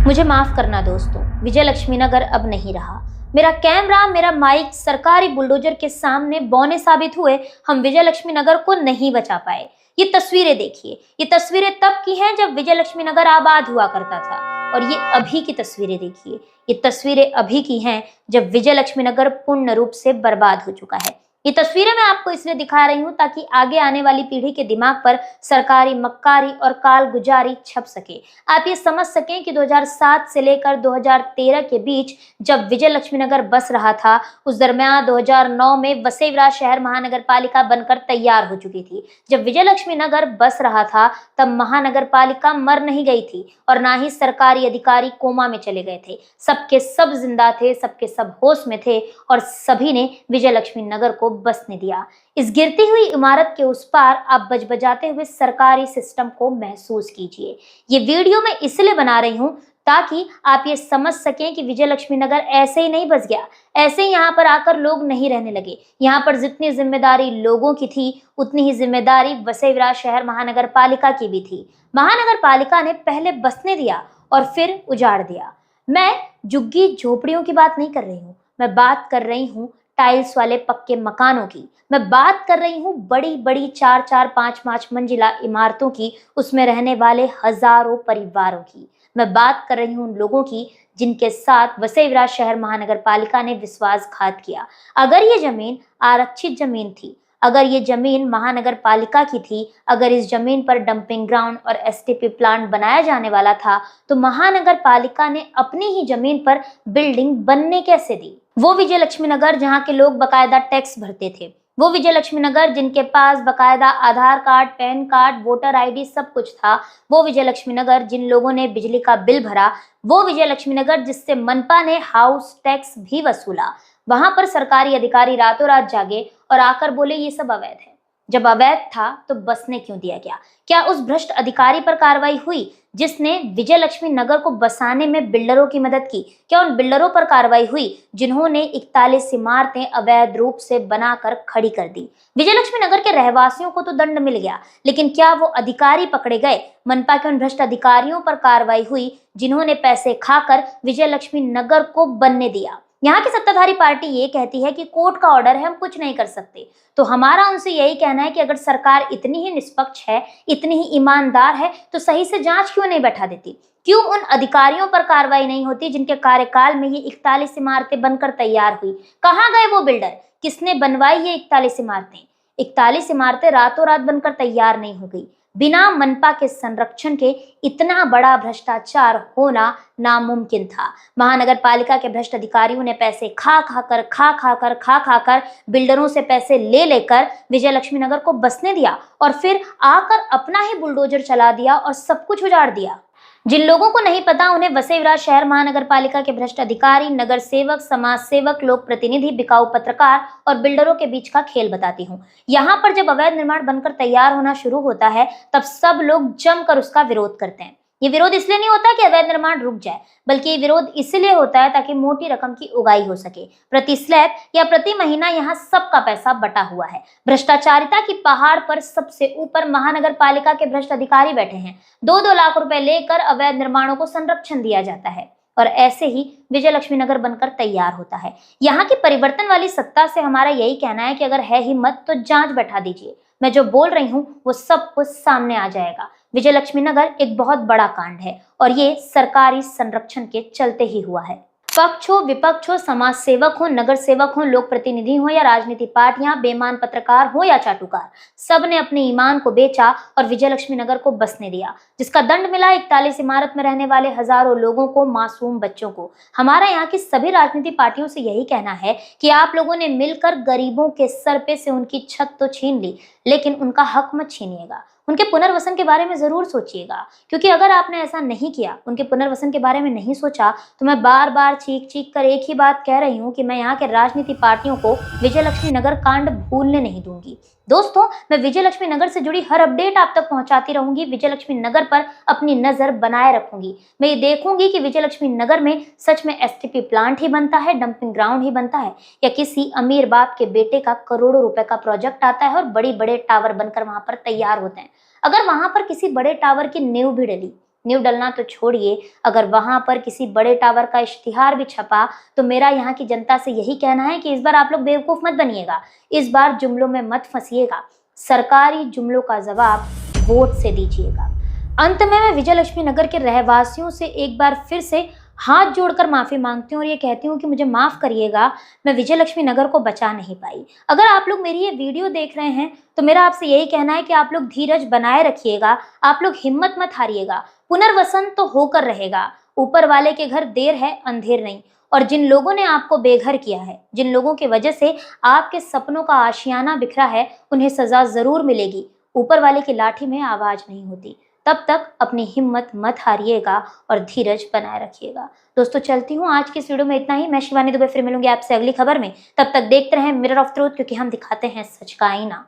मुझे माफ करना दोस्तों, विजय लक्ष्मी नगर अब नहीं रहा। मेरा कैमरा, मेरा माइक सरकारी बुलडोजर के सामने बौने साबित हुए। हम विजय लक्ष्मी नगर को नहीं बचा पाए। ये तस्वीरें देखिए, ये तस्वीरें तब की हैं जब विजय लक्ष्मी नगर आबाद हुआ करता था, और ये अभी की तस्वीरें देखिए, ये तस्वीरें अभी की हैं जब विजय लक्ष्मी नगर पूर्ण रूप से बर्बाद हो चुका है। ये तस्वीरें मैं आपको इसलिए दिखा रही हूं ताकि आगे आने वाली पीढ़ी के दिमाग पर सरकारी मक्कारी और कालगुजारी छप सके। आप ये समझ सकें कि 2007 से लेकर 2013 के बीच जब विजय लक्ष्मी नगर बस रहा था, उस दरमियान 2009 में वसई-विरार शहर महानगर पालिका बनकर तैयार हो चुकी थी। जब विजय लक्ष्मी नगर बस रहा था तब महानगर पालिका मर नहीं गई थी और ना ही सरकारी अधिकारी कोमा में चले गए थे। सबके सब जिंदा थे, सबके सब होश में थे और सभी ने विजय लक्ष्मी नगर को बसने दिया। इस गिरती हुई इमारत के उस पार आप बजबजाते हुए सरकारी सिस्टम को महसूस कीजिए। ये वीडियो मैं इसलिए बना रही हूं ताकि आप ये समझ सकें कि विजय लक्ष्मी नगर ऐसे ही नहीं बस गया, ऐसे ही यहाँ पर आकर लोग नहीं रहने लगे। यहाँ पर जितनी जिम्मेदारी लोगों की थी उतनी ही जिम्मेदारी वसई-विरार शहर महानगर पालिका की भी थी। महानगर पालिका ने पहले बसने दिया और फिर उजाड़ दिया। मैं झुग्गी झोपड़ियों की बात नहीं कर रही हूँ, मैं बात कर रही हूँ टाइल्स वाले पक्के मकानों की। मैं बात कर रही हूँ बड़ी बड़ी 4-4, 5-5 मंजिला इमारतों की, उसमें रहने वाले हजारों परिवारों की। मैं बात कर रही हूँ उन लोगों की जिनके साथ वसई-विरार शहर महानगर पालिका ने विश्वासघात किया। अगर ये जमीन आरक्षित जमीन थी, अगर ये जमीन महानगर पालिका की थी, अगर इस जमीन पर डंपिंग ग्राउंड और एसटीपी प्लांट बनाया जाने वाला था, तो महानगर पालिका ने अपनी ही जमीन पर बिल्डिंग बनने कैसे दी? वो विजय लक्ष्मी नगर जहाँ के लोग बकायदा टैक्स भरते थे, वो विजय लक्ष्मी नगर जिनके पास बकायदा Aadhaar card, PAN card, voter ID सब कुछ था, वो विजय लक्ष्मी नगर जिन लोगों ने बिजली का बिल भरा, वो विजय लक्ष्मी नगर जिससे मनपा ने हाउस टैक्स भी वसूला। वहां पर सरकारी अधिकारी रातों रात जागे और आकर बोले ये सब अवैध है। जब अवैध था तो बसने क्यों दिया गया? क्या उस भ्रष्ट अधिकारी पर कार्रवाई हुई जिसने विजय लक्ष्मी नगर को बसाने में बिल्डरों की मदद की? क्या उन बिल्डरों पर कार्रवाई हुई जिन्होंने 41 इमारतें अवैध रूप से बनाकर खड़ी कर दी? विजय लक्ष्मी नगर के रहवासियों को तो दंड मिल गया, लेकिन क्या वो अधिकारी पकड़े गए? मनपा के उन भ्रष्ट अधिकारियों पर कार्रवाई हुई जिन्होंने पैसे खाकर विजय लक्ष्मी नगर को बनने दिया। यहाँ की सत्ताधारी पार्टी ये कहती है कि कोर्ट का ऑर्डर है, हम कुछ नहीं कर सकते। तो हमारा उनसे यही कहना है कि अगर सरकार इतनी ही निष्पक्ष है, इतनी ही ईमानदार है, तो सही से जांच क्यों नहीं बैठा देती? क्यों उन अधिकारियों पर कार्रवाई नहीं होती जिनके कार्यकाल में ये 41 इमारतें बनकर तैयार हुई? कहाँ गए वो बिल्डर? किसने बनवाई ये 41 इमारतें? 41 इमारतें रातों रात बनकर तैयार नहीं हो गई। बिना मनपा के संरक्षण के इतना बड़ा भ्रष्टाचार होना नामुमकिन था। महानगर पालिका के भ्रष्ट अधिकारियों ने पैसे खा खाकर बिल्डरों से पैसे ले लेकर विजय लक्ष्मी नगर को बसने दिया और फिर आकर अपना ही बुलडोजर चला दिया और सब कुछ उजाड़ दिया। जिन लोगों को नहीं पता, उन्हें वसई-विरार शहर महानगर पालिका के भ्रष्ट अधिकारी, नगर सेवक, समाज सेवक, लोक प्रतिनिधि, बिकाऊ पत्रकार और बिल्डरों के बीच का खेल बताती हूँ। यहाँ पर जब अवैध निर्माण बनकर तैयार होना शुरू होता है तब सब लोग जमकर उसका विरोध करते हैं। ये विरोध इसलिए नहीं होता कि अवैध निर्माण रुक जाए, बल्कि ये विरोध इसलिए होता है ताकि मोटी रकम की उगाही हो सके। प्रति स्लैब या प्रति महीना यहाँ सबका पैसा बटा हुआ है। भ्रष्टाचारिता की पहाड़ पर सबसे ऊपर महानगर पालिका के भ्रष्ट अधिकारी बैठे हैं। 2-2 लाख रुपए लेकर अवैध निर्माणों को संरक्षण दिया जाता है और ऐसे ही विजय लक्ष्मी नगर बनकर तैयार होता है। यहाँ की परिवर्तन वाली सत्ता से हमारा यही कहना है कि अगर है हिम्मत तो जांच बैठा दीजिए। मैं जो बोल रही हूँ वो सब कुछ सामने आ जाएगा। विजय लक्ष्मी नगर एक बहुत बड़ा कांड है और ये सरकारी संरक्षण के चलते ही हुआ है। पक्ष हो, विपक्ष हो, समाज सेवक हो, नगर सेवक हो, लोक प्रतिनिधि हो या राजनीति पार्टियां, बेईमान पत्रकार हो या चाटुकार, सब ने अपने ईमान को बेचा और विजय लक्ष्मी नगर को बसने दिया, जिसका दंड मिला 41 इमारत में रहने वाले हजारों लोगों को, मासूम बच्चों को। हमारा यहाँ की सभी राजनीति पार्टियों से यही कहना है कि आप लोगों ने मिलकर गरीबों के सर पे से उनकी छत तो छीन ली, लेकिन उनका हक मत छीनिएगा। उनके पुनर्वसन के बारे में जरूर सोचिएगा, क्योंकि अगर आपने ऐसा नहीं किया, उनके पुनर्वसन के बारे में नहीं सोचा, तो मैं बार बार चीख कर एक ही बात कह रही हूँ कि मैं यहाँ के राजनीति पार्टियों को विजय लक्ष्मी नगर कांड भूलने नहीं दूंगी। दोस्तों, मैं विजय लक्ष्मी नगर से जुड़ी हर अपडेट आप तक पहुंचाती रहूंगी। विजय लक्ष्मी नगर पर अपनी नजर बनाए रखूंगी। मैं ये देखूंगी कि विजय लक्ष्मी नगर में सच में एसटीपी प्लांट ही बनता है, डंपिंग ग्राउंड ही बनता है, या किसी अमीर बाप के बेटे का करोड़ों रुपए का प्रोजेक्ट आता है और बड़े बड़े टावर बनकर वहां पर तैयार होते हैं। अगर वहां पर किसी बड़े टावर की नींव भी डली, न्यू डलना तो छोड़िए, अगर वहां पर किसी बड़े टावर का इश्तिहार भी छपा तो मेरा यहाँ की जनता से यही कहना है कि इस बार आप लोग बेवकूफ मत बनिएगा, इस बार जुमलों में मत फंसिएगा, सरकारी जुमलों का जवाब वोट से दीजिएगा। अंत में मैं विजय लक्ष्मी नगर के रहवासियों से एक बार फिर से हाथ जोड़कर माफी मांगती हूँ और ये कहती हूँ कि मुझे माफ करिएगा, मैं विजय लक्ष्मी नगर को बचा नहीं पाई। अगर आप लोग मेरी ये वीडियो देख रहे हैं तो मेरा आपसे यही कहना है कि आप लोग धीरज बनाए रखिएगा, आप लोग हिम्मत मत हारिएगा, पुनर्वसन तो होकर रहेगा। ऊपर वाले के घर देर है अंधेर नहीं, और जिन लोगों ने आपको बेघर किया है, जिन लोगों की वजह से आपके सपनों का आशियाना बिखरा है, उन्हें सजा जरूर मिलेगी। ऊपर वाले की लाठी में आवाज नहीं होती। तब तक अपनी हिम्मत मत हारिएगा और धीरज बनाए रखिएगा। दोस्तों चलती हूँ, आज की इस वीडियो में इतना ही। मैं शिवानी दुबे फिर मिलूंगी आपसे अगली खबर में। तब तक देखते रहें मिरर ऑफ ट्रूथ, क्योंकि हम दिखाते हैं सच का आईना।